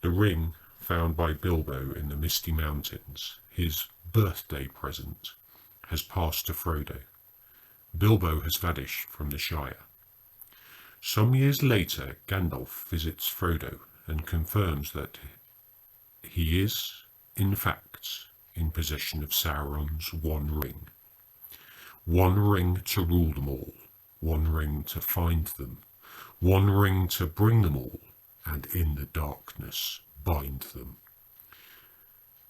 The ring found by Bilbo in the Misty Mountains, his birthday present, has passed to Frodo. Bilbo has vanished from the Shire. Some years later, Gandalf visits Frodo and confirms that he is, in fact, in possession of Sauron's One Ring. One ring to rule them all, one ring to find them, one ring to bring them all, and in the darkness bind them.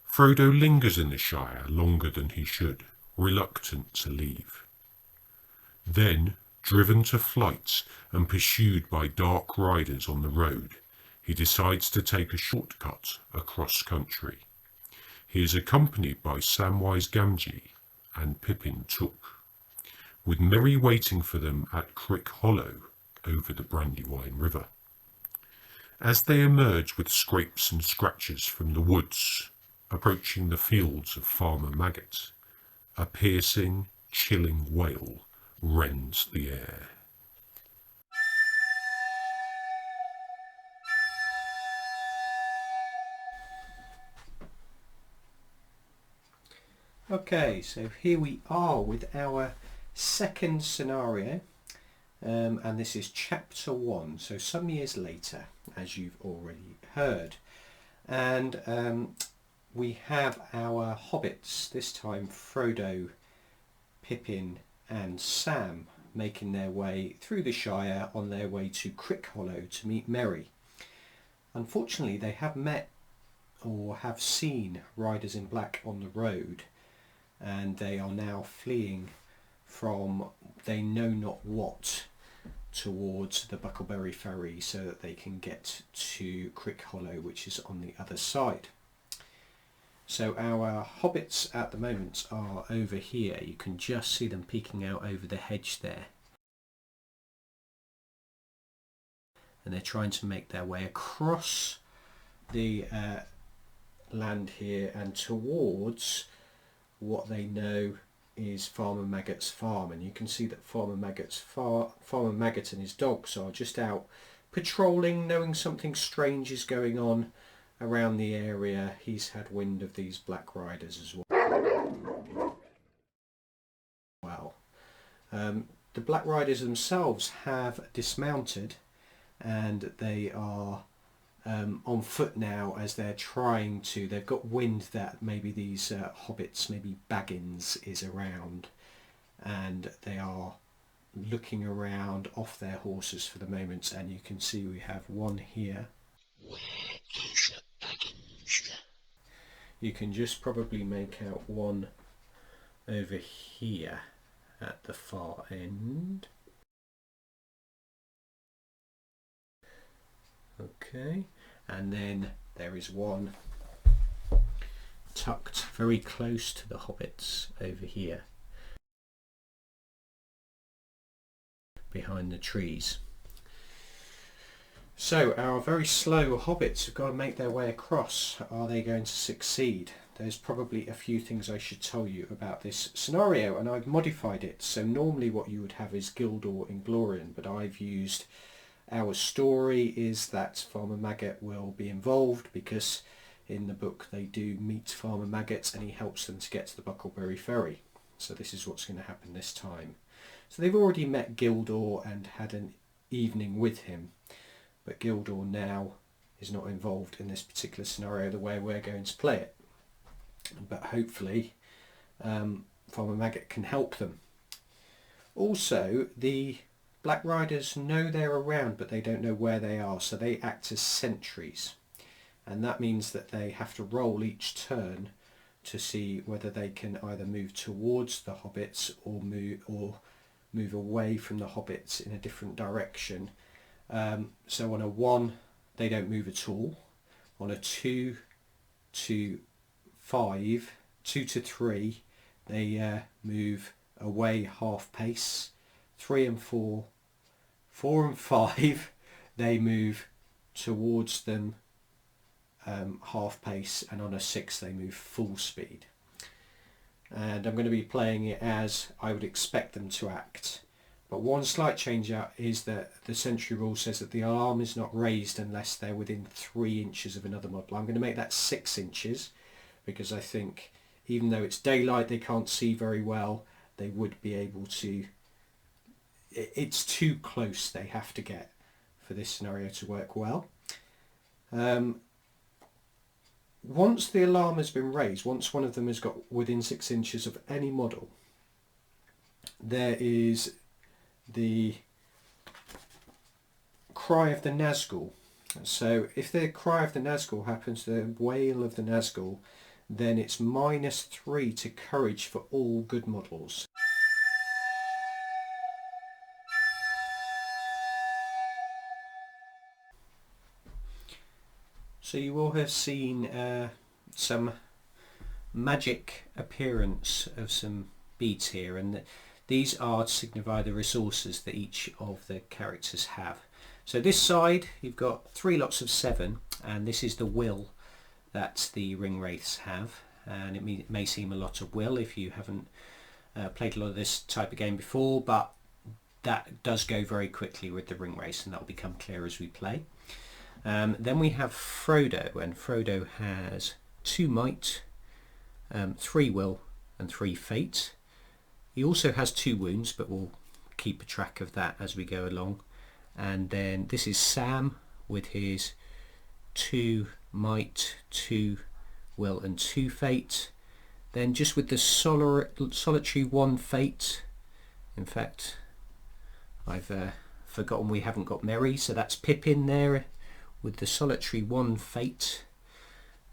Frodo lingers in the Shire longer than he should, reluctant to leave. Then, driven to flight and pursued by dark riders on the road, he decides to take a shortcut across country. He is accompanied by Samwise Gamgee and Pippin Took, with Merry waiting for them at Crickhollow over the Brandywine River. As they emerge with scrapes and scratches from the woods, approaching the fields of Farmer Maggot, a piercing, chilling wail rends the air. Okay, so here we are with our second scenario, and this is chapter 1, so some years later, as you've already heard. And we have our hobbits, this time Frodo, Pippin and Sam, making their way through the Shire on their way to Crickhollow to meet Merry. Unfortunately, they have met or have seen riders in black on the road, and they are now fleeing from they know not what towards the Bucklebury Ferry so that they can get to Crickhollow, which is on the other side. So our hobbits at the moment are over here. You can just see them peeking out over the hedge there. And they're trying to make their way across the land here and towards what they know is Farmer Maggot's farm. And you can see that Farmer Maggot and his dogs are just out patrolling, knowing something strange is going on around the area. He's had wind of these black riders as well. The black riders themselves have dismounted, and they are on foot now as they're trying to. They've got wind that maybe these hobbits, maybe Baggins is around, and they are looking around off their horses for the moment. And you can see we have one here. Where is Baggins? You can just probably make out one over here at the far end. Okay, and then there is one tucked very close to the hobbits over here behind the trees. So our very slow hobbits have got to make their way across. Are they going to succeed? There's probably a few things I should tell you about this scenario, and I've modified it. So normally what you would have is Gildor and Glorian, but I've used our story is that Farmer Maggot will be involved, because in the book they do meet Farmer Maggot and he helps them to get to the Bucklebury Ferry. So this is what's going to happen this time. So they've already met Gildor and had an evening with him, but Gildor now is not involved in this particular scenario the way we're going to play it. But hopefully Farmer Maggot can help them. Also, the Black Riders know they're around, but they don't know where they are, so they act as sentries. And that means that they have to roll each turn to see whether they can either move towards the hobbits or move away from the hobbits in a different direction. So on a 1, they don't move at all. On a 2 to 5, 2 to 3, they move away half pace. 3 and 4, 4 and 5, they move towards them half pace, and on a 6 they move full speed. And I'm going to be playing it as I would expect them to act. But one slight change out is that the Sentry rule says that the alarm is not raised unless they're within 3 inches of another model. I'm going to make that 6 inches because I think even though it's daylight, they can't see very well, they would be able to. It's too close they have to get for this scenario to work well. Once the alarm has been raised, once one of them has got within 6 inches of any model, there is the cry of the Nazgul. So if the cry of the Nazgul happens, the wail of the Nazgul, then it's -3 to courage for all good models. So you will have seen some magic appearance of some beads here, and these are to signify the resources that each of the characters have. So this side you've got 3 lots of 7, and this is the will that the ring wraiths have, and it may seem a lot of will if you haven't played a lot of this type of game before, but that does go very quickly with the ring wraiths, and that will become clear as we play. Then we have Frodo, and Frodo has 2 might, 3 will and 3 fate. He also has 2 wounds, but we'll keep a track of that as we go along. And then this is Sam with his 2 might, 2 will and 2 fate. Then just with the solitary 1 fate, in fact I've forgotten we haven't got Merry, so that's Pippin there with the solitary 1 fate.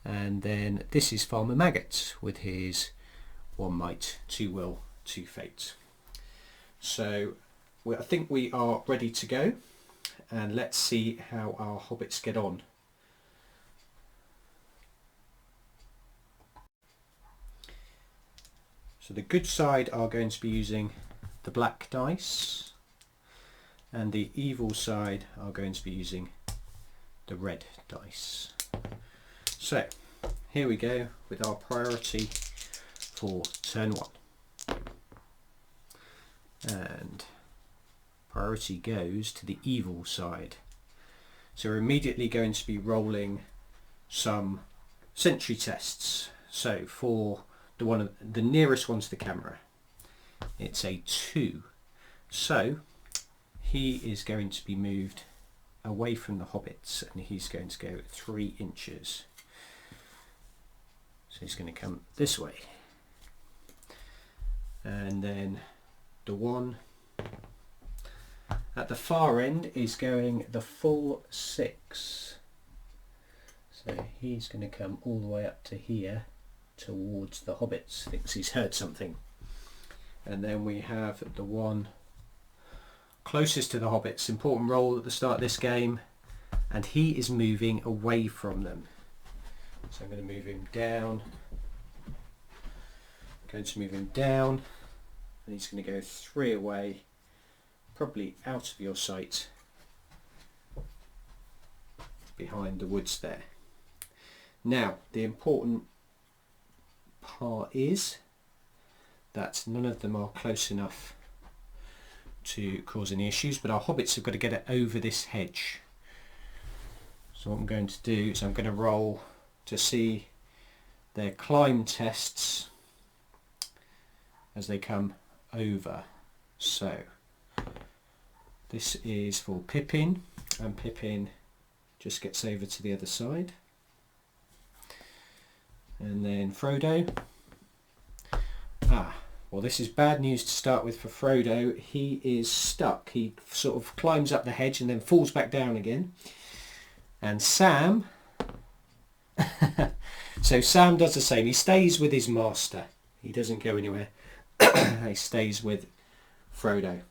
And then this is Farmer Maggot with his 1 might, 2 will, 2 fate. So I think we are ready to go, and let's see how our hobbits get on. So the good side are going to be using the black dice, and the evil side are going to be using the red dice. So here we go with our priority for turn 1, and priority goes to the evil side. So we're immediately going to be rolling some sentry tests. So for the nearest one to the camera, it's a 2, so he is going to be moved away from the hobbits, and he's going to go 3 inches. So he's going to come this way, and then the one at the far end is going the full 6. So he's going to come all the way up to here towards the hobbits, thinks he's heard something. And then we have the one closest to the hobbits, important role at the start of this game, and he is moving away from them. So I'm going to move him down, and he's going to go 3 away, probably out of your sight, behind the woods there. Now the important part is that none of them are close enough to cause any issues, but our hobbits have got to get it over this hedge. So what I'm going to do is I'm going to roll to see their climb tests as they come over. So this is for Pippin, and Pippin just gets over to the other side. And then Frodo. Well, this is bad news to start with for Frodo. He is stuck. He sort of climbs up the hedge and then falls back down again. And Sam, so Sam does the same. He stays with his master. He doesn't go anywhere. He stays with Frodo.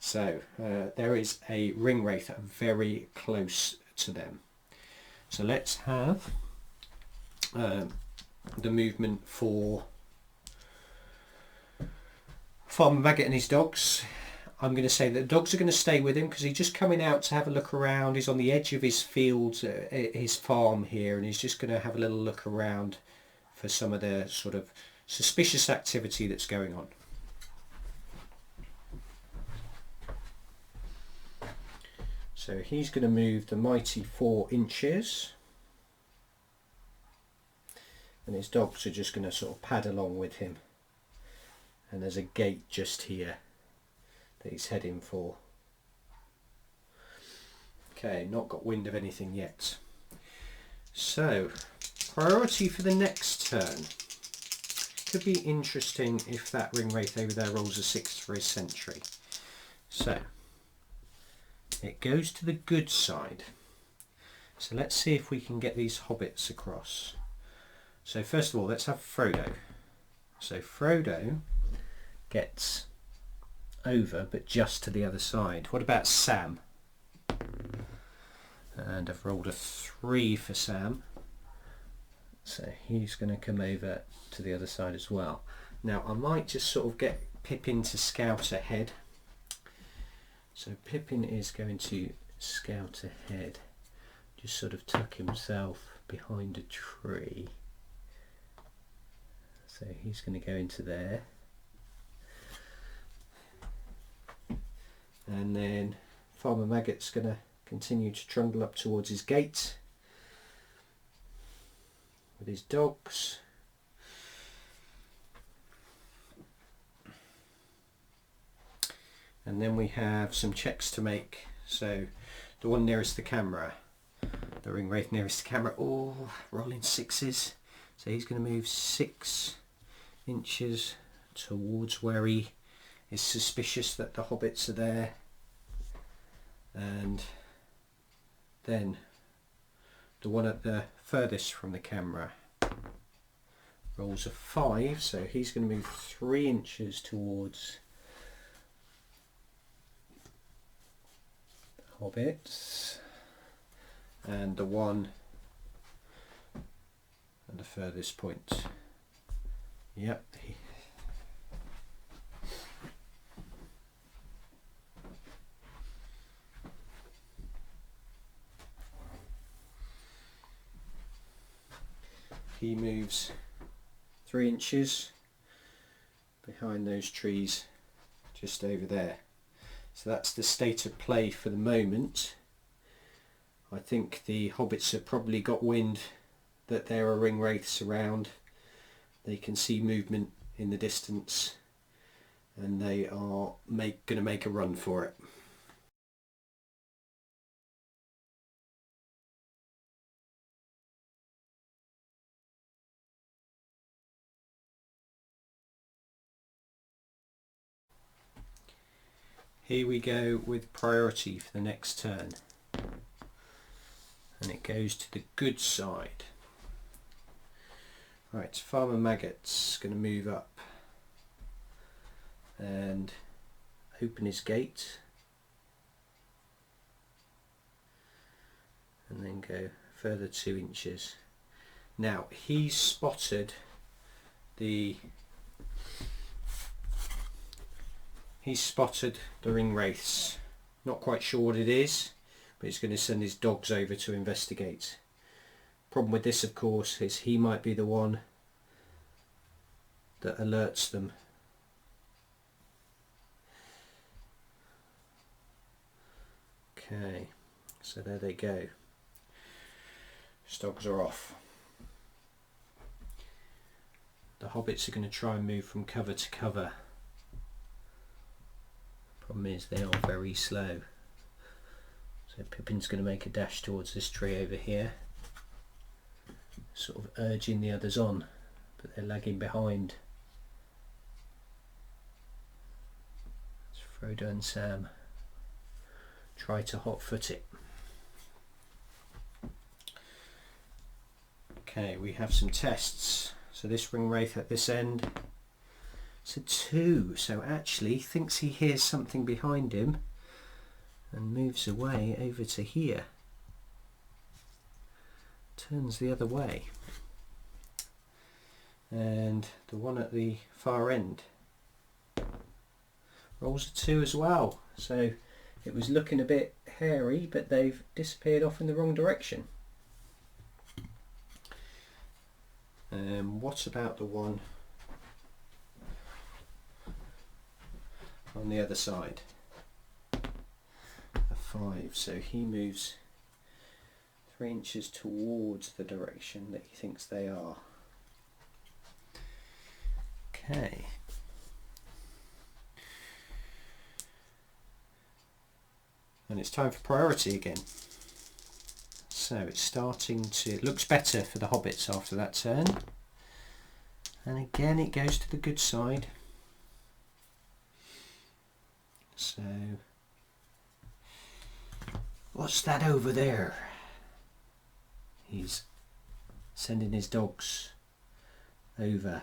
So there is a ring wraith very close to them. So let's have the movement for Farmer Maggot and his dogs. I'm going to say that the dogs are going to stay with him because he's just coming out to have a look around. He's on the edge of his field, his farm here, and he's just going to have a little look around for some of the sort of suspicious activity that's going on. So he's going to move the mighty 4 inches, and his dogs are just going to sort of pad along with him, and there's a gate just here that he's heading for. Okay, not got wind of anything yet. So, priority for the next turn. Could be interesting if that ring wraith over there rolls a 6 for his sentry. So, it goes to the good side. So let's see if we can get these hobbits across. So first of all, let's have Frodo. So Frodo gets over, but just to the other side. What about Sam? And I've rolled a 3 for Sam. So he's going to come over to the other side as well. Now I might just sort of get Pippin to scout ahead. So Pippin is going to scout ahead, just sort of tuck himself behind a tree. So he's going to go into there. And then Farmer Maggot's going to continue to trundle up towards his gate with his dogs. And then we have some checks to make. So the one nearest the camera, the ring wraith nearest the camera, oh, rolling 6s. So he's going to move 6 inches towards where he is suspicious that the hobbits are there. And then the one at the furthest from the camera rolls a 5, so he's going to move 3 inches towards the hobbits, and the one at the furthest point. Yep. He moves 3 inches behind those trees just over there. So that's the state of play for the moment. I think the hobbits have probably got wind that there are ring wraiths around. They can see movement in the distance and they are going to make a run for it. Here we go with priority for the next turn, and it goes to the good side. Right, Farmer Maggot's going to move up and open his gate and then go further 2 inches. Now he's spotted the ring wraiths. Not quite sure what it is, but he's going to send his dogs over to investigate. Problem with this, of course, is he might be the one that alerts them. Okay, so there they go. His dogs are off. The hobbits are going to try and move from cover to cover. Problem is they are very slow. So Pippin's going to make a dash towards this tree over here, sort of urging the others on, but they're lagging behind. It's Frodo and Sam try to hot-foot it. Okay, we have some tests. So this ring wraith at this end, it's a 2, so actually he thinks he hears something behind him and moves away over to here. Turns the other way. And the one at the far end rolls a 2 as well. So it was looking a bit hairy, but they've disappeared off in the wrong direction. What about the one on the other side? A 5, so he moves 3 inches towards the direction that he thinks they are. Okay. And it's time for priority again. So it's starting to, it looks better for the hobbits after that turn. And again it goes to the good side. So, what's that over there? He's sending his dogs over.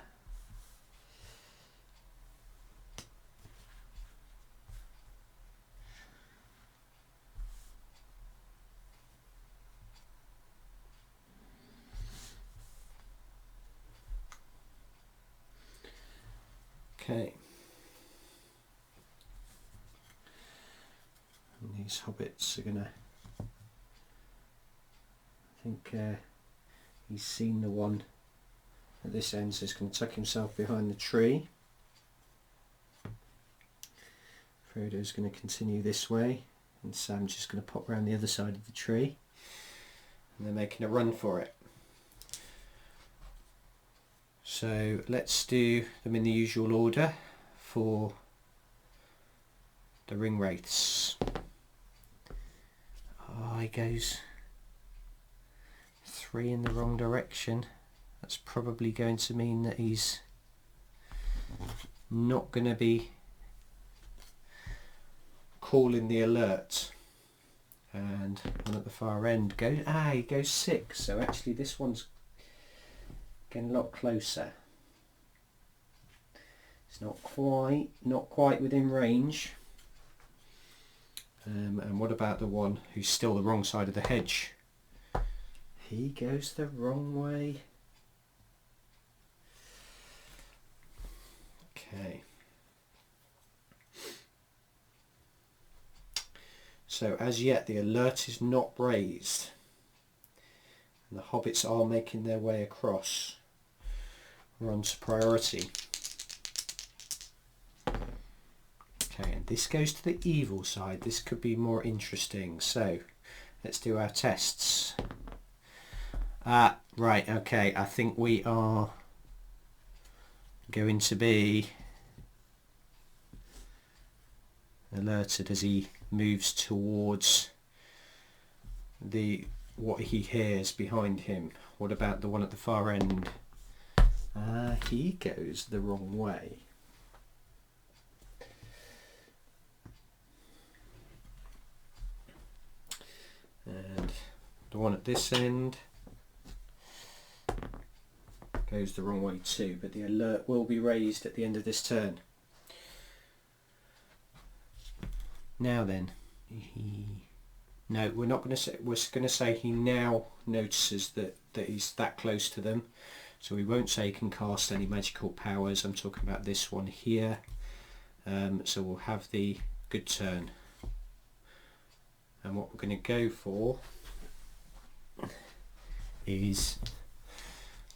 Okay. And these hobbits are gonna, I think he's seen the one at this end, so he's going to tuck himself behind the tree. Frodo's going to continue this way, and Sam's just going to pop around the other side of the tree, and they're making a run for it. So let's do them in the usual order for the ring wraiths. Oh, he goes 3 in the wrong direction. That's probably going to mean that he's not going to be calling the alert. And one at the far end goes, he goes 6. So actually this one's getting a lot closer. It's not quite within range. And what about the one who's still the wrong side of the hedge? He goes the wrong way. Okay. So as yet the alert is not raised. And the hobbits are making their way across. We're on to priority. Okay, and this goes to the evil side. This could be more interesting. So let's do our tests. Right, okay, I think we are going to be alerted as he moves towards what he hears behind him. What about the one at the far end? He goes the wrong way. And the one at this end goes the wrong way too, but the alert will be raised at the end of this turn. Now then, no, we're not going to say, we're going to say he now notices that he's that close to them, so we won't say he can cast any magical powers. I'm talking about this one here. So we'll have the good turn, and what we're going to go for is,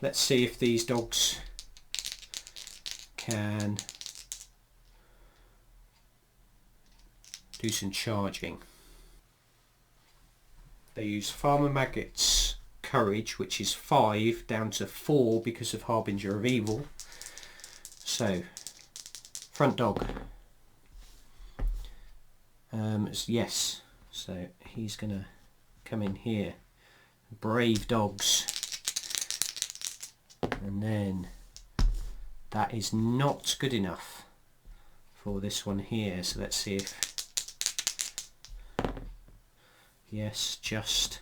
let's see if these dogs can do some charging. They use Farmer Maggot's courage, which is 5 down to 4 because of Harbinger of Evil. So, front dog. Yes, so he's going to come in here. Brave dogs. And then that is not good enough for this one here, so let's see if, yes, just,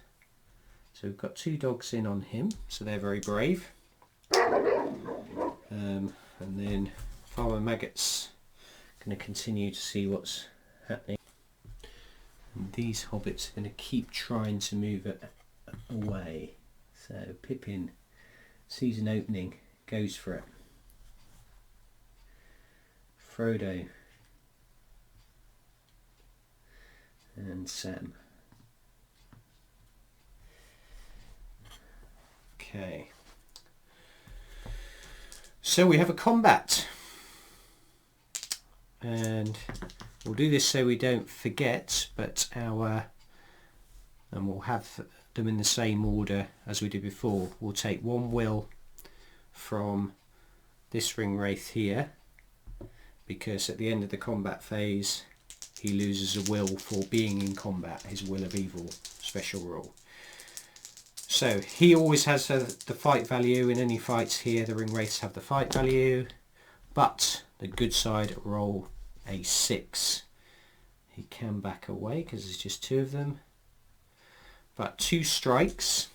so we've got 2 dogs in on him, so they're very brave. And then Farmer Maggot's going to continue to see what's happening, and these hobbits are going to keep trying to move it away. So Pippin sees an opening, goes for it. Frodo and Sam. Okay. So we have a combat. And We'll do this so we don't forget, but and we'll have them in the same order as we did before. We'll take one will from this ring wraith here, because at the end of the combat phase he loses a will for being in combat, his will of evil special rule. So he always has the fight value in any fights here. The ring wraiths have the fight value, but the good side roll a 6. He can back away because there's just 2 of them, but 2 strikes,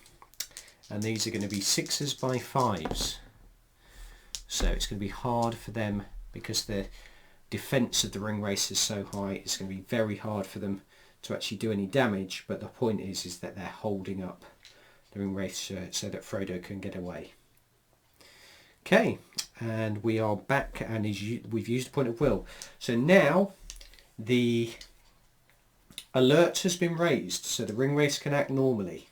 and these are going to be 6s by 5s. So it's going to be hard for them, because the defense of the ring wraiths is so high. It's going to be very hard for them to actually do any damage, but the point is that they're holding up the ring wraiths so that Frodo can get away. Okay, and we are back, and we've used a point of will. So now the alert has been raised, so the ring wraiths can act normally.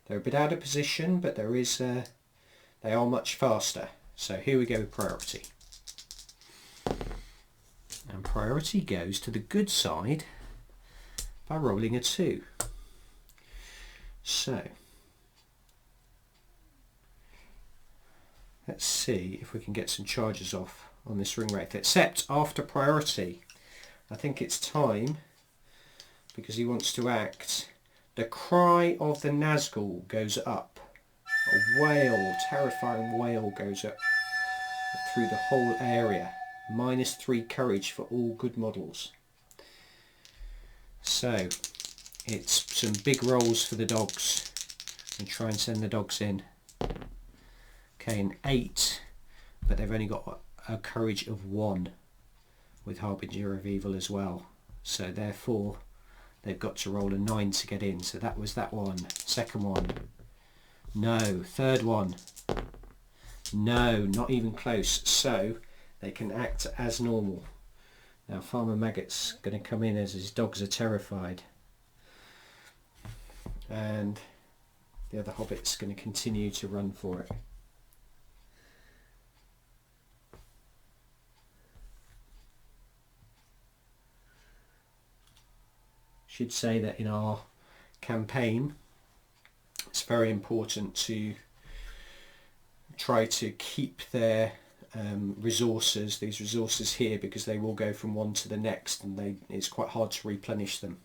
They're a bit out of position, but they are much faster. So here we go with priority. And priority goes to the good side by rolling a 2. So let's see if we can get some charges off on this ring wraith. Except after priority, I think it's time, because he wants to act. The cry of the Nazgul goes up. A wail, terrifying wail goes up through the whole area. -3 courage for all good models. So it's some big rolls for the dogs, and try and send the dogs in. Okay, an 8, but they've only got a courage of 1 with Harbinger of Evil as well. So therefore they've got to roll a 9 to get in. So that was that one. Second one. No. Third one. No, not even close. So they can act as normal. Now Farmer Maggot's going to come in as his dogs are terrified. And the other hobbit's going to continue to run for it. Should say that in our campaign it's very important to try to keep their resources, these resources here, because they will go from one to the next, and it's quite hard to replenish them.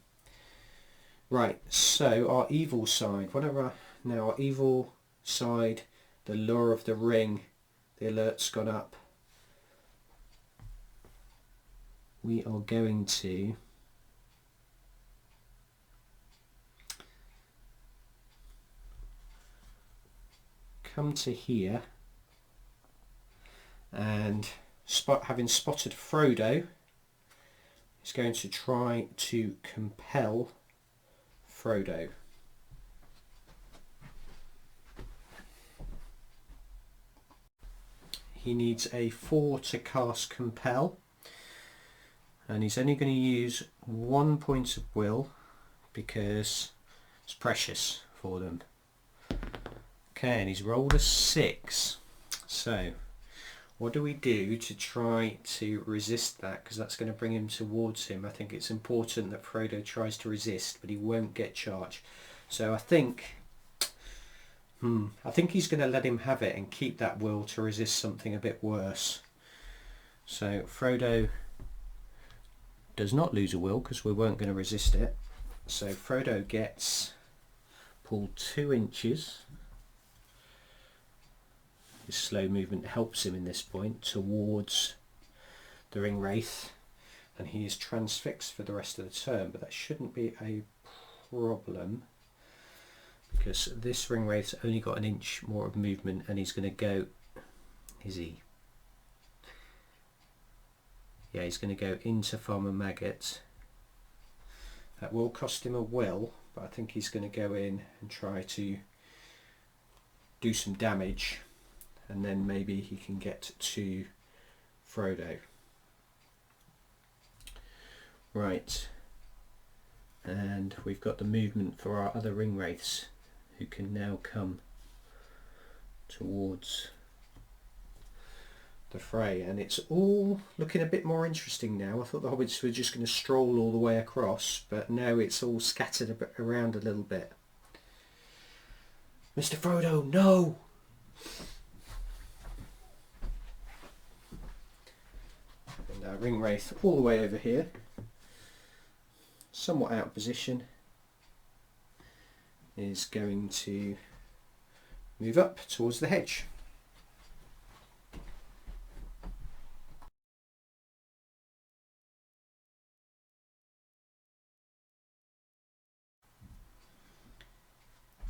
Right, so our evil side, now our evil side, the lure of the ring, the alert's gone up. We are going to come to here, and having spotted Frodo, is going to try to compel Frodo. He needs a 4 to cast compel, and he's only going to use 1 point of will because it's precious for them. Okay, and he's rolled a 6. So what do we do to try to resist that? Because that's going to bring him towards him. I think it's important that Frodo tries to resist, but he won't get charge. So I think he's going to let him have it and keep that will to resist something a bit worse. So Frodo does not lose a will because we weren't going to resist it. So Frodo gets pulled 2 inches. His slow movement helps him in this point towards the ring wraith, and he is transfixed for the rest of the turn, but that shouldn't be a problem because this ring wraith's only got an inch more of movement, and he's going to go, is he? Yeah, he's going to go into Farmer Maggot. That will cost him a will, but I think he's going to go in and try to do some damage, and then maybe he can get to Frodo. Right, and we've got the movement for our other ring wraiths who can now come towards the fray, and it's all looking a bit more interesting now. I thought the hobbits were just going to stroll all the way across, but now it's all scattered a bit around a little bit. Mr. Frodo, no! And our ring wraith all the way over here, somewhat out of position, is going to move up towards the hedge.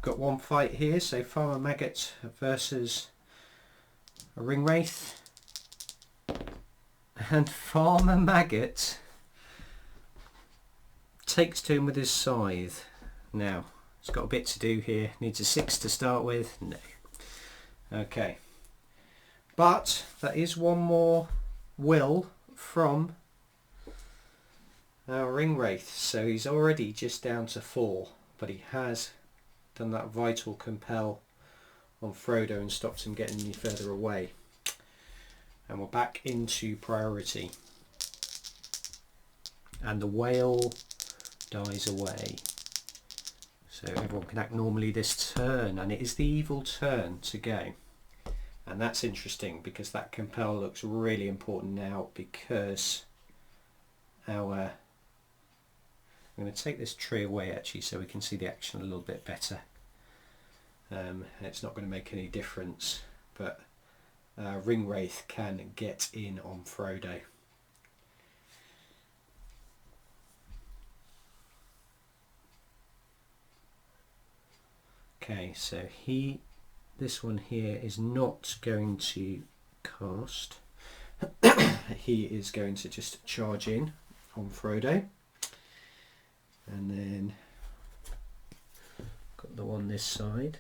Got one fight here, so Farmer Maggot versus a ring wraith, and Farmer Maggot takes to him with his scythe. Now he's got a bit to do here, needs a 6 to start with. No. Okay, but that is one more will from our ring wraith, so he's already just down to 4, but he has done that vital compel on Frodo and stopped him getting any further away. And we're back into priority. And the wail dies away. So everyone can act normally this turn, and it is the evil turn to go. And that's interesting because that compel looks really important now, because our... I'm going to take this tree away actually so we can see the action a little bit better. It's not going to make any difference, but ring wraith can get in on Frodo. Okay, so this one here is not going to cast. He is going to just charge in on Frodo. And then got the one this side.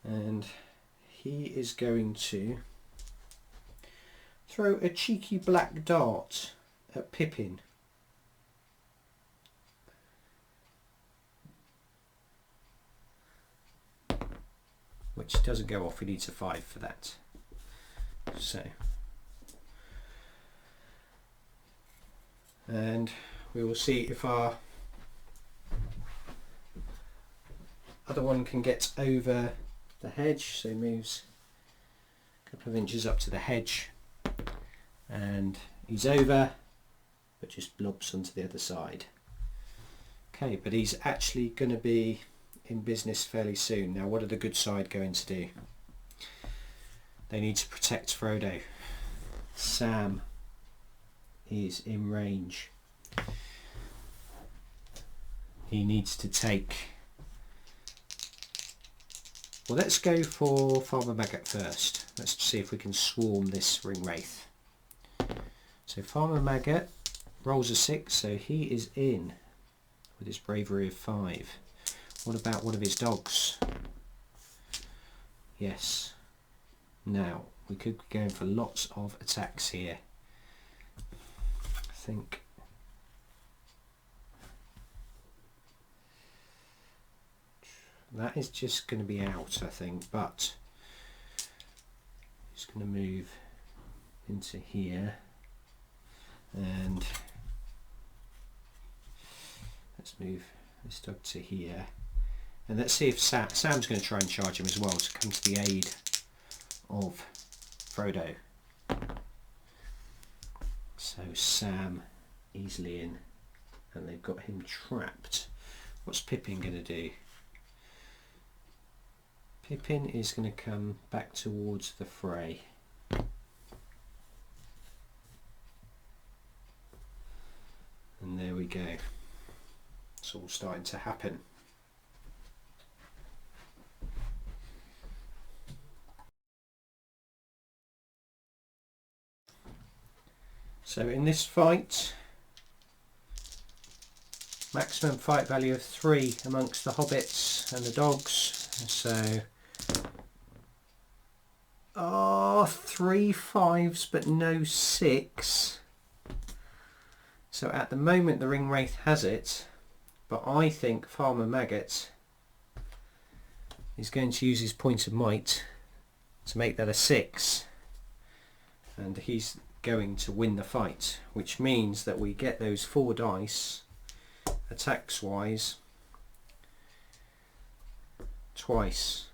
And he is going to throw a cheeky black dart at Pippin. Which doesn't go off, he needs a 5 for that. So, and we will see if our other one can get over the hedge. So he moves a couple of inches up to the hedge, and he's over, but just blobs onto the other side. Okay, but he's actually going to be in business fairly soon. Now what are the good side going to do? They need to protect Frodo. Sam is in range. He needs to take... Well, let's go for Farmer Maggot first. Let's see if we can swarm this ring wraith. So Farmer Maggot rolls a 6, so he is in with his bravery of 5. What about one of his dogs? Yes. Now, we could be going for lots of attacks here. I think that is just going to be out, I think, but just going to move into here, and let's move this dog to here, and let's see if Sam's going to try and charge him as well to come to the aid of Frodo. So Sam easily in, and they've got him trapped. What's Pippin going to do? Pippin is going to come back towards the fray. And there we go. It's all starting to happen. So in this fight, maximum fight value of 3 amongst the hobbits and the dogs. So, 3 5s but no 6. So at the moment the ring wraith has it, but I think Farmer Maggot He's going to use his point of might to make that a 6, and he's going to win the fight, which means that we get those 4 dice attacks wise twice.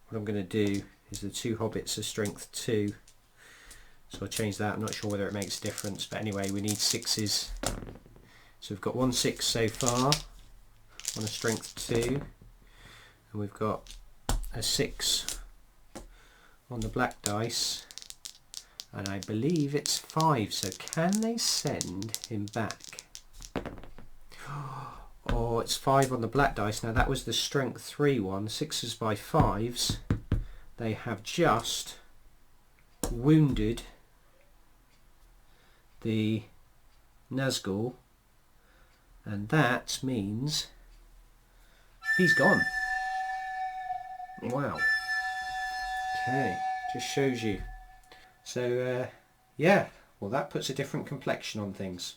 What I'm going to do is the 2 hobbits are strength 2, so I'll change that. I'm not sure whether it makes a difference, but anyway, we need 6s. So we've got 1 6 so far on a strength 2, and we've got a 6 on the black dice, and I believe it's 5. So can they send him back? Oh, it's 5 on the black dice. Now that was the strength 3 one. 6s by 5s. They have just wounded the Nazgul, and that means he's gone. Wow. Okay, just shows you. So yeah, well, that puts a different complexion on things.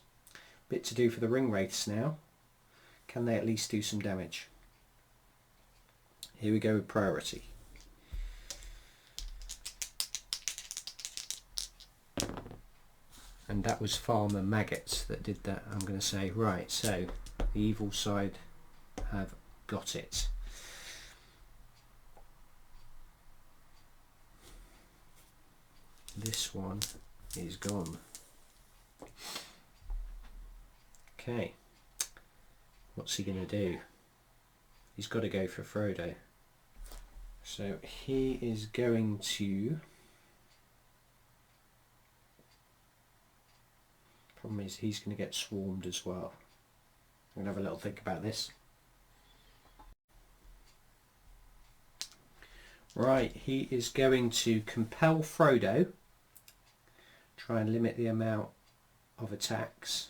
Bit to do for the ring wraiths now. Can they at least do some damage? Here we go with priority. And that was Farmer Maggot that did that, I'm going to say. Right, so the evil side have got it. This one is gone. Okay, what's he going to do? He's got to go for Frodo. So he is going to... Problem is he's going to get swarmed as well. I'm going to have a little think about this. Right, he is going to compel Frodo. Try and limit the amount of attacks.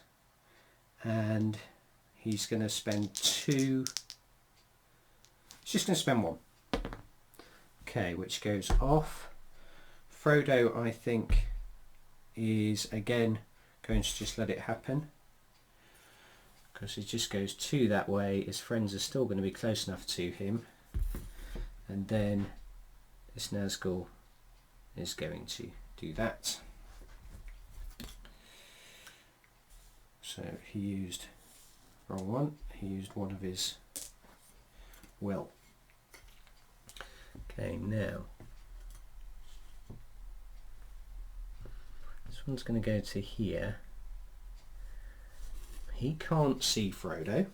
And he's going to spend 2. He's just going to spend 1. Okay, which goes off. Frodo, I think, is again going to just let it happen, because he just goes 2 that way. His friends are still going to be close enough to him, and then this Nazgul is going to do that. So he used, wrong one, he used one of his will. Okay, now this one's going to go to here. He can't see Frodo,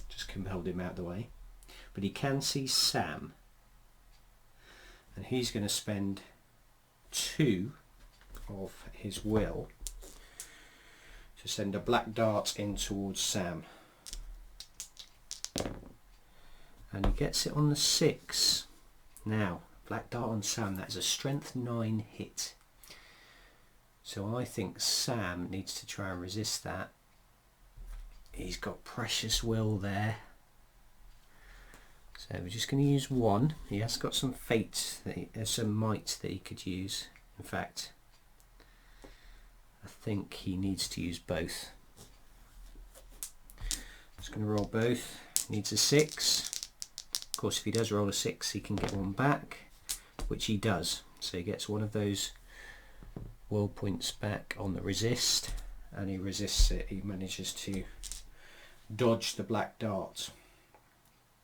just compelled him out of the way, but he can see Sam, and he's going to spend 2 of his will to send a black dart in towards Sam, and he gets it on the 6. Now, black dart on Sam, that is a strength 9 hit. So I think Sam needs to try and resist that. He's got precious will there. So we're just going to use 1. He has got some fate, some might that he could use. In fact, I think he needs to use both. Just going to roll both. Needs a 6. Of course, if he does roll a 6, he can get 1 back, which he does. So he gets 1 of those will points back on the resist, and he resists it. He manages to dodge the black dart.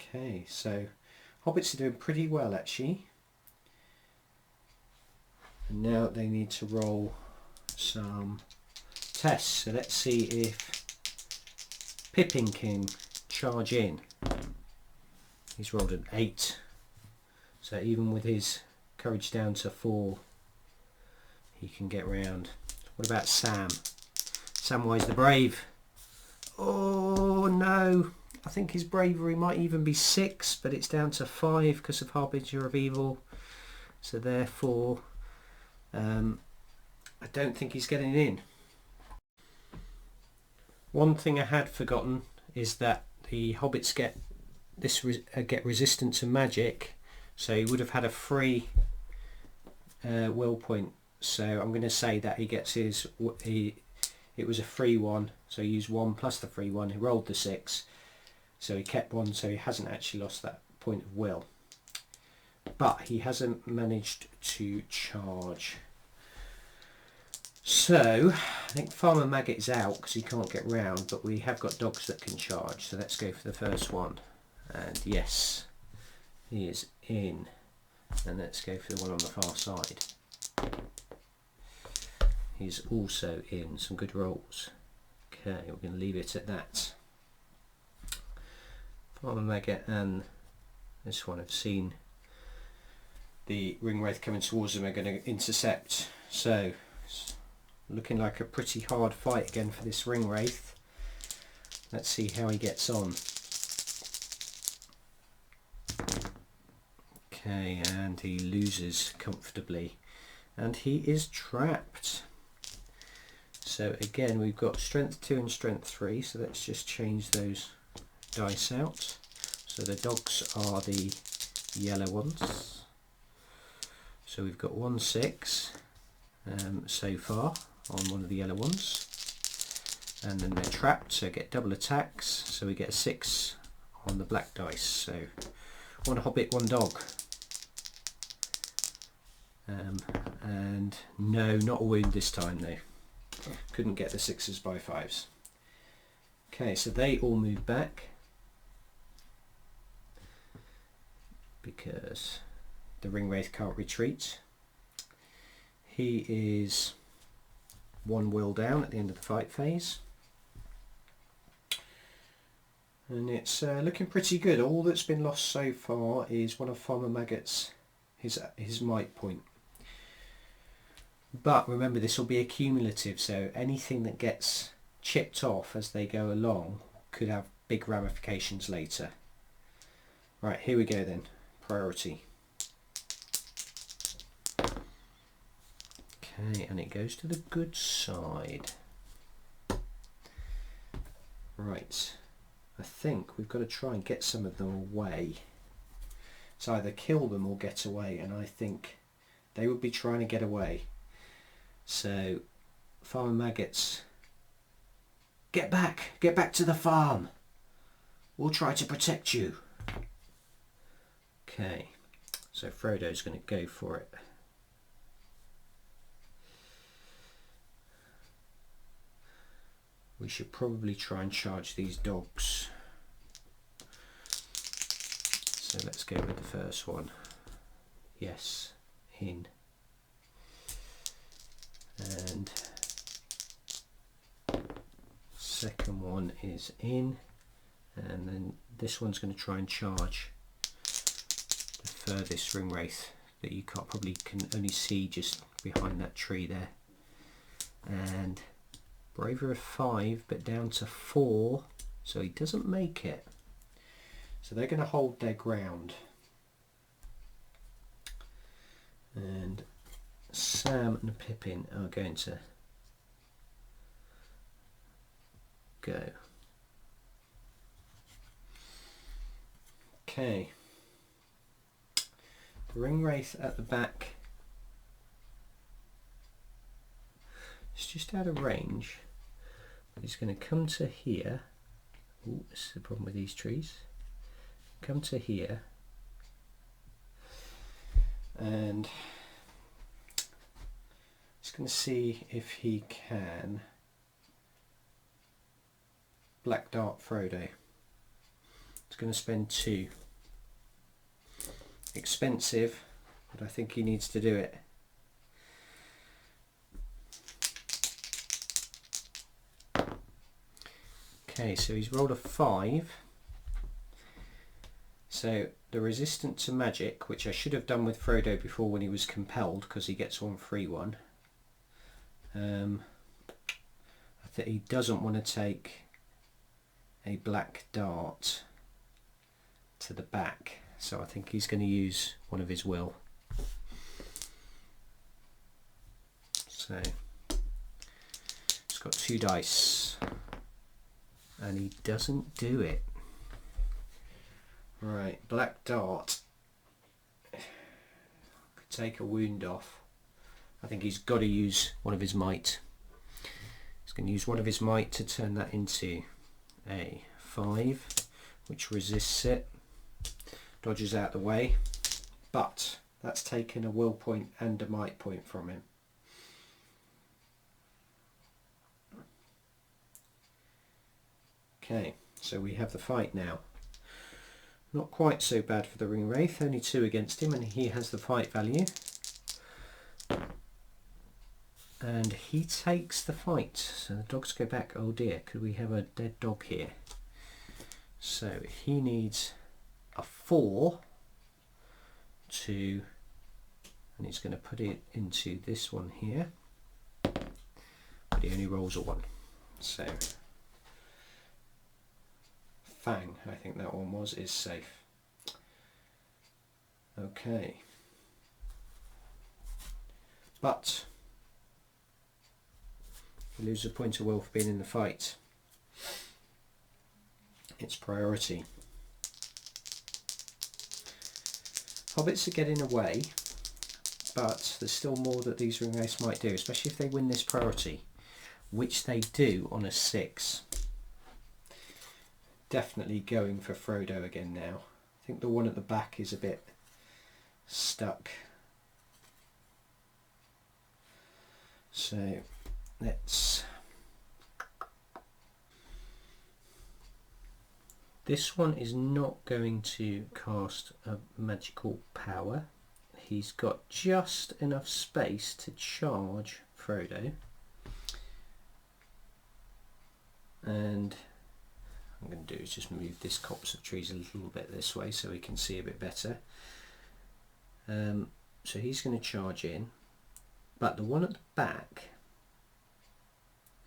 Okay, so hobbits are doing pretty well actually, and now they need to roll some tests. So let's see if Pippin can charge in. He's rolled an 8, so even with his courage down to 4, he can get round. What about Sam? Samwise the Brave. Oh no, I think his bravery might even be 6, but it's down to 5 because of Harbinger of Evil. So therefore, I don't think he's getting in. One thing I had forgotten is that the hobbits get resistant to magic, so he would have had a free will point. So I'm going to say that he gets his, it was a free one, so he used 1 plus the free one. He rolled the 6, so he kept 1, so he hasn't actually lost that point of will. but he hasn't managed to charge. So I think Farmer Maggot is out because he can't get round, but we have got dogs that can charge, so let's go for the first one. And yes, he is in. And let's go for the one on the far side. He's also in. Some good rolls. Okay, we're going to leave it at that. Farmer Maggot and this one have seen the ringwraith coming towards them, are going to intercept. So it's looking like a pretty hard fight again for this ringwraith. Let's see how he gets on. Okay, and he loses comfortably, and he is trapped. So again, we've got strength 2 and strength 3, so let's just change those dice out. So the dogs are the yellow ones. So we've got 1 6 so far on one of the yellow ones, and then they're trapped, so get double attacks, so we get a 6 on the black dice. So 1 hobbit, 1 dog. And no, not a wound this time though. Couldn't get the 6s by 5s. Okay, so they all move back because the ringwraith can't retreat. He is 1 will down at the end of the fight phase, and it's looking pretty good. All that's been lost so far is one of Farmer Maggot's his might point. But remember, this will be accumulative, so anything that gets chipped off as they go along could have big ramifications later. Right, here we go then. Priority. Okay, and it goes to the good side. Right, I think we've got to try and get some of them away. It's either kill them or get away, and I think they would be trying to get away. So, Farmer Maggots, get back to the farm. We'll try to protect you. Okay, so Frodo's going to go for it. We should probably try and charge these dogs. So let's go with the first one. Yes, in. And second one is in, and then this one's going to try and charge the furthest ringwraith that you probably can only see just behind that tree there. And braver of 5, but down to 4, so he doesn't make it. So they're going to hold their ground. And Sam and Pippin are going to go. Okay. The ringwraith at the back is just out of range. He's going to come to here. Ooh, this is the problem with these trees. Come to here. And just going to see if he can black dart Frodo. It's going to spend 2. Expensive, but I think he needs to do it. Okay, so he's rolled a 5. So the resistant to magic, which I should have done with Frodo before when he was compelled, because he gets 1 free one. I think he doesn't want to take a black dart to the back, so I think he's going to use one of his will. So he's got 2 dice, and he doesn't do it. Right, black dart could take a wound off. I think he's got to use one of his might. He's going to use one of his might to turn that into a 5, which resists it. Dodges out the way. but that's taken a will point and a might point from him. Okay, so we have the fight now. Not quite so bad for the ring wraith, only 2 against him, and he has the fight value. And he takes the fight, so the dogs go back. Oh dear, could we have a dead dog here? So he needs a 4 to, and he's going to put it into this one here, but he only rolls a 1. So Fang, I think that one was, is safe. Okay. But he loses a point of will for being in the fight. It's priority. Hobbits are getting away, but there's still more that these ring wraiths might do, especially if they win this priority, which they do on a 6. Definitely going for Frodo again now. I think the one at the back is a bit stuck. So let's... This one is not going to cast a magical power. He's got just enough space to charge Frodo. And I'm going to do is just move this copse of trees a little bit this way so we can see a bit better. So he's going to charge in, but the one at the back,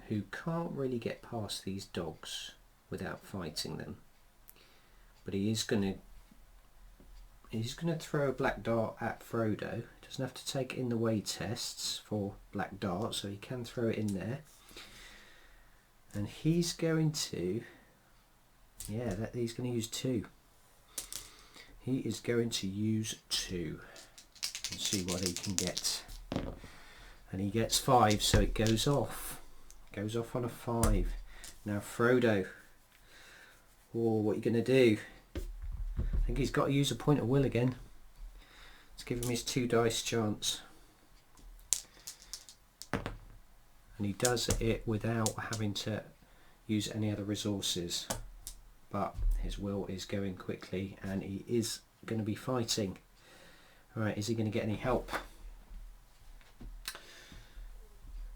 who can't really get past these dogs without fighting them, but he's going to throw a black dart at Frodo. He doesn't have to take in the way tests for black dart, so he can throw it in there. And he's going to, he's going to use 2. He is going to use 2 and see what he can get. And he gets 5, so it goes off. Goes off on a 5. Now Frodo, what are you going to do? I think he's got to use a point of will again. Let's give him his 2 dice chance. And he does it without having to use any other resources, but his will is going quickly and he is going to be fighting. Alright, is he going to get any help?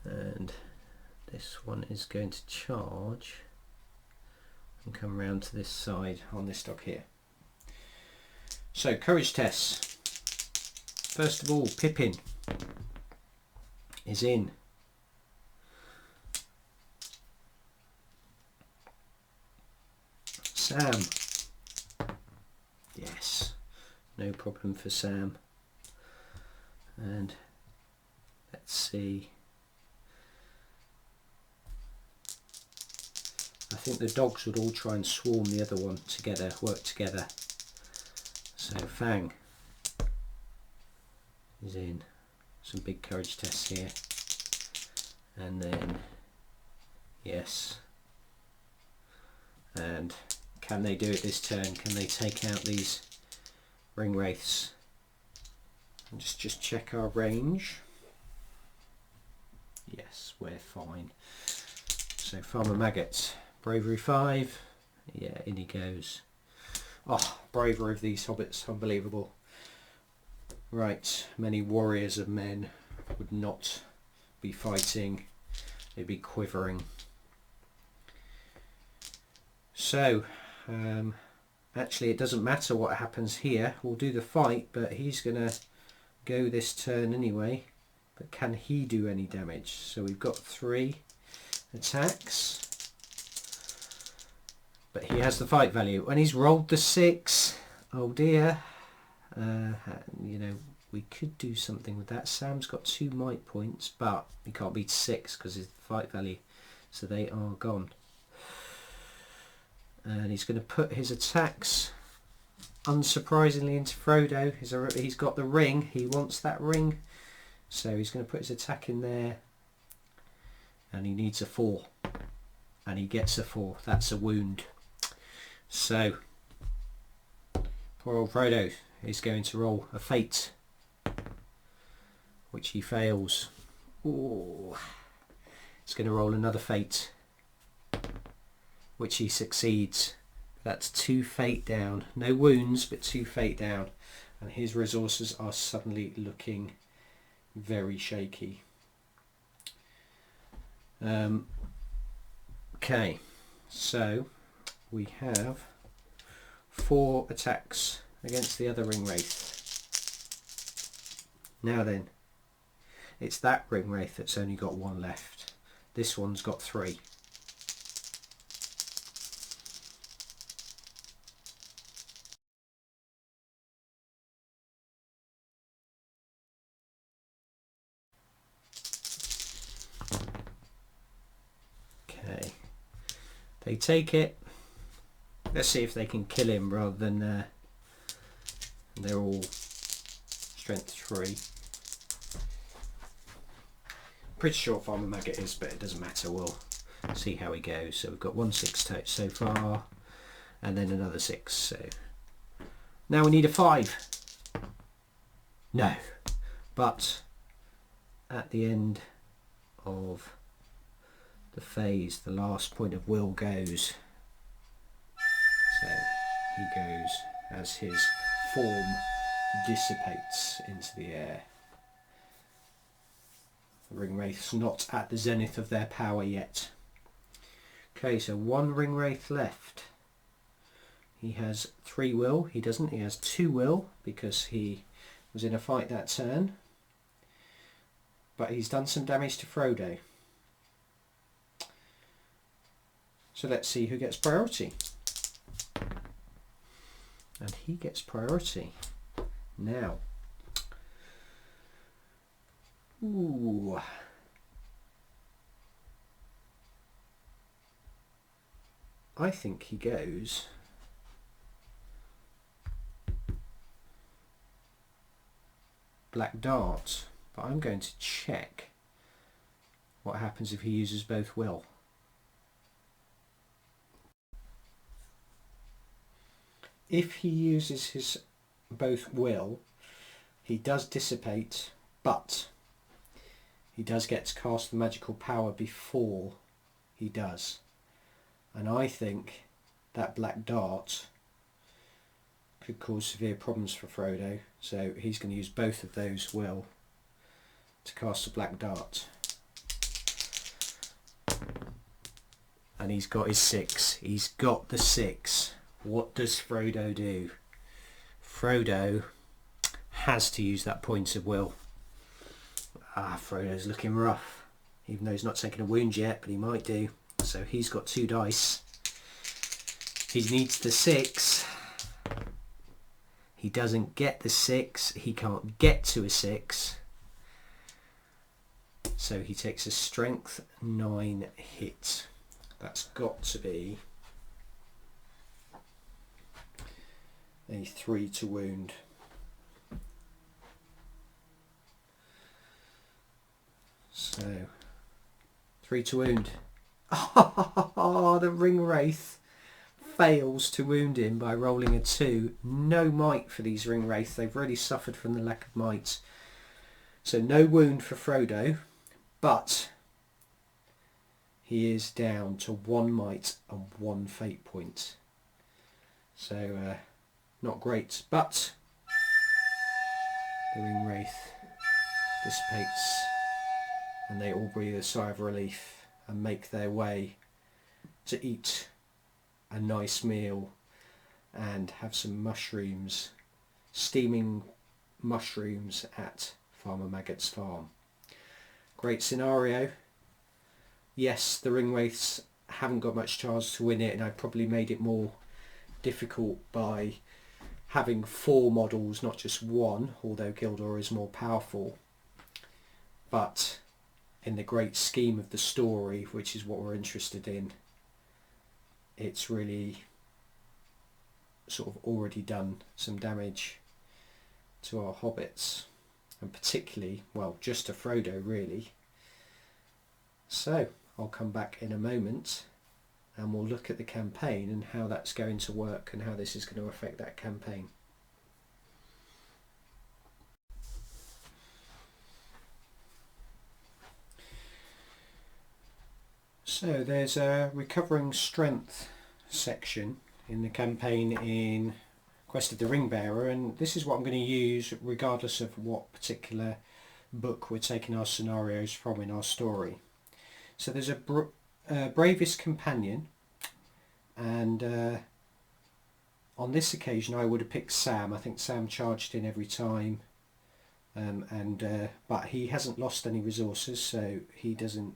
And this one is going to charge and come round to this side on this dog here. So courage tests. First of all, Pippin is in. Sam. Yes, no problem for Sam. And let's see. I think the dogs would all try and swarm the other one together, work together. So Fang is in. Some big courage tests here. And then, yes. And can they do it this turn? Can they take out these ring wraiths? And just check our range. Yes, we're fine. So Farmer Maggot, bravery 5. Yeah, in he goes. Oh, bravery of these hobbits, unbelievable. Right, many warriors of men would not be fighting, they'd be quivering. So, actually it doesn't matter what happens here, we'll do the fight, but he's going to go this turn anyway. But can he do any damage? So we've got 3 attacks. But he has the fight value. And he's rolled the 6. Oh dear. You know, we could do something with that. Sam's got 2 might points, but he can't beat 6 because of the fight value. So they are gone. And he's going to put his attacks, unsurprisingly, into Frodo. He's got the ring. He wants that ring. So he's going to put his attack in there. And he needs a 4. And he gets a 4. That's a wound. So, poor old Frodo. is going to roll a fate, which he fails. Ooh. He's going to roll another fate, which he succeeds. That's 2 fate down. No wounds, but 2 fate down. And his resources are suddenly looking very shaky. Okay, so we have 4 attacks against the other ring wraith. Now then, it's that ring wraith that's only got 1 left. This one's got 3. Okay, they take it. Let's see if they can kill him rather than they're all strength 3. Pretty sure Farmer Maggot is, but it doesn't matter. We'll see how he goes. So we've got 1 6 so far, and then another 6. So now we need a 5. No, but at the end of the phase, the last point of will goes. So he goes as his form dissipates into the air. The ring wraith's not at the zenith of their power yet. Okay, so 1 ring wraith left. He has 3 will. He doesn't. He has 2 will because he was in a fight that turn. But he's done some damage to Frodo. So let's see who gets priority. And he gets priority. Now. Ooh. I think he goes Black Dart, but I'm going to check what happens if he uses both will. If he uses his both will, he does dissipate, but he does get to cast the magical power before he does. And I think that Black Dart could cause severe problems for Frodo, so he's going to use both of those will to cast the Black Dart. And he's got his 6. He's got the 6. What does Frodo do? Frodo has to use that point of will. Frodo's looking rough, even though he's not taken a wound yet, but he might do. So he's got 2 dice. He needs the 6. He doesn't get the 6. He can't get to a 6. So he takes a strength 9 hit. That's got to be a 3 to wound. So 3 to wound. The ring wraith fails to wound him by rolling a 2. No might for these ring wraiths. They've really suffered from the lack of might. So no wound for Frodo, but he is down to 1 might and 1 fate point. So not great, but the ring wraith dissipates and they all breathe a sigh of relief and make their way to eat a nice meal and have some mushrooms, steaming mushrooms at Farmer Maggot's farm. Great scenario. Yes, the ring wraiths haven't got much chance to win it, and I probably made it more difficult by having 4 models, not just 1, although Gildor is more powerful. But in the great scheme of the story, which is what we're interested in, it's really sort of already done some damage to our hobbits, and particularly, well, just to Frodo really. So I'll come back in a moment and we'll look at the campaign and how that's going to work and how this is going to affect that campaign. So there's a recovering strength section in the campaign in Quest of the Ringbearer, and this is what I'm going to use regardless of what particular book we're taking our scenarios from in our story. So there's a bravest companion, and on this occasion I would have picked Sam. I think Sam charged in every time, but he hasn't lost any resources, so he doesn't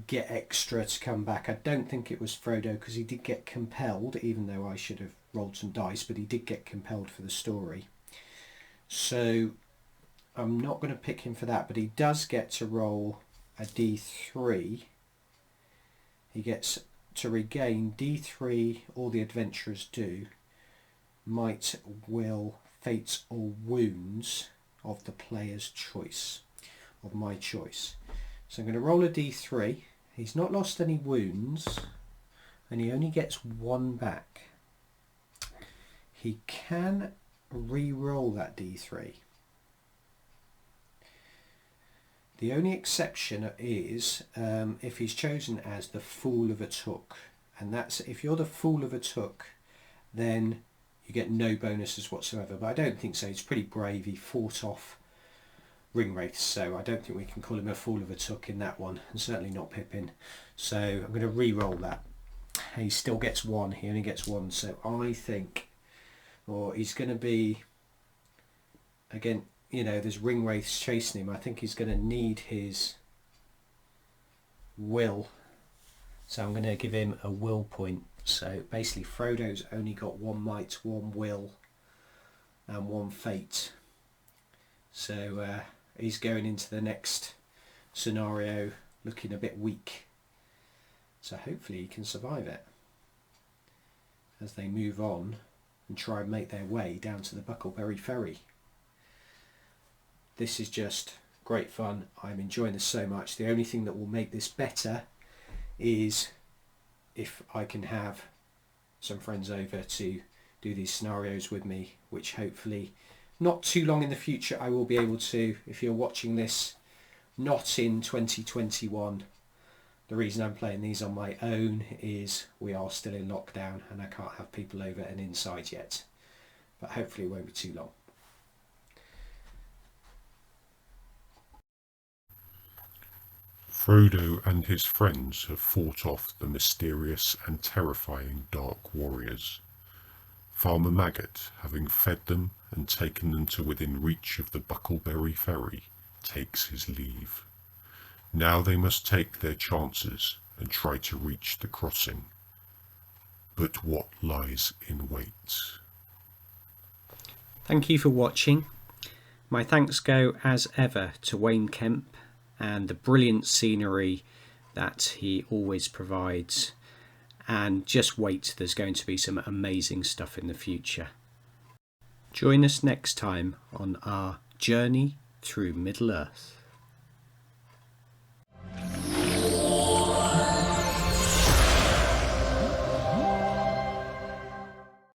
get extra to come back. I don't think it was Frodo, because he did get compelled, even though I should have rolled some dice, but he did get compelled for the story. So I'm not going to pick him for that, but he does get to roll a d3. He gets to regain d3, all the adventurers do, might, will, fates or wounds of the player's choice, of my choice. So I'm going to roll a d3. He's not lost any wounds, and he only gets 1 back. He can re-roll that d3. The only exception is if he's chosen as the Fool of a Took, and that's if you're the Fool of a Took, then you get no bonuses whatsoever. But I don't think so. He's pretty brave. He fought off Ringwraiths, so I don't think we can call him a Fool of a Took in that one, and certainly not Pippin. So I'm going to re-roll that. He still gets 1. He only gets 1. So I think, or he's going to be, again, you know, there's Ringwraiths chasing him. I think he's going to need his will. So I'm going to give him a will point. So basically Frodo's only got 1 might, 1 will and 1 fate. So he's going into the next scenario looking a bit weak. So hopefully he can survive it as they move on and try and make their way down to the Buckleberry Ferry. This is just great fun. I'm enjoying this so much. The only thing that will make this better is if I can have some friends over to do these scenarios with me, which hopefully not too long in the future I will be able to. If you're watching this not in 2021, the reason I'm playing these on my own is we are still in lockdown and I can't have people over and inside yet, but hopefully it won't be too long. Frodo and his friends have fought off the mysterious and terrifying Dark Warriors. Farmer Maggot, having fed them and taken them to within reach of the Buckleberry Ferry, takes his leave. Now they must take their chances and try to reach the crossing. But what lies in wait? Thank you for watching. My thanks go as ever to Wayne Kemp and the brilliant scenery that he always provides. And just wait, there's going to be some amazing stuff in the future. Join us next time on our journey through Middle-earth.